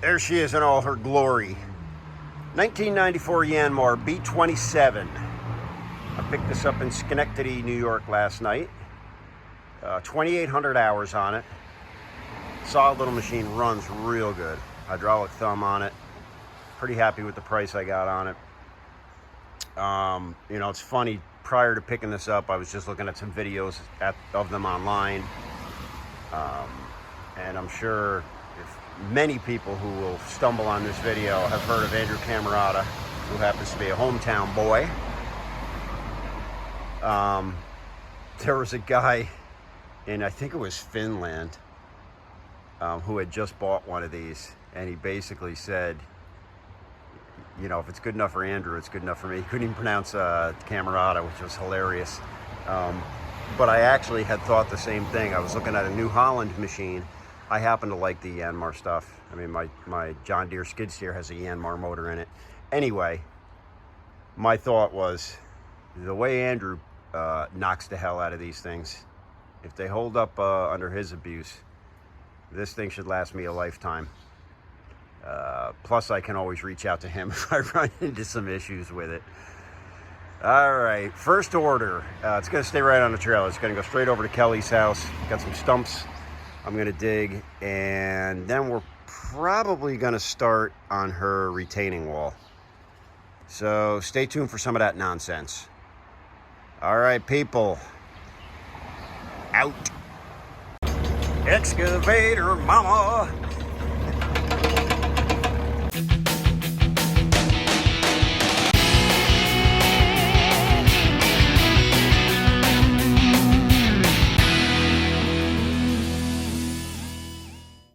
There she is in all her glory. 1994 Yanmar B-27. I picked this up in Schenectady, New York last night. 2,800 hours on it. Solid little machine, runs real good. Hydraulic thumb on it. Pretty happy with the price I got on it. You know, it's funny, prior to picking this up, I was just looking at some videos of them online. And I'm sure if many people who will stumble on this video have heard of Andrew Camarata, who happens to be a hometown boy. There was a guy in, I think it was Finland, who had just bought one of these, and he basically said, you know, if it's good enough for Andrew, it's good enough for me. He couldn't even pronounce Camarata, which was hilarious. But I actually had thought the same thing. I was looking at a New Holland machine. I happen to like the Yanmar stuff. I mean, my John Deere skid steer has a Yanmar motor in it. Anyway, my thought was, the way Andrew knocks the hell out of these things, if they hold up under his abuse, this thing should last me a lifetime. Plus, I can always reach out to him if I run into some issues with it. All right, first order. It's going to stay right on the trailer. It's going to go straight over to Kelly's house. Got some stumps I'm going to dig, and then we're probably going to start on her retaining wall. So stay tuned for some of that nonsense. All right, people. Out. Excavator mama.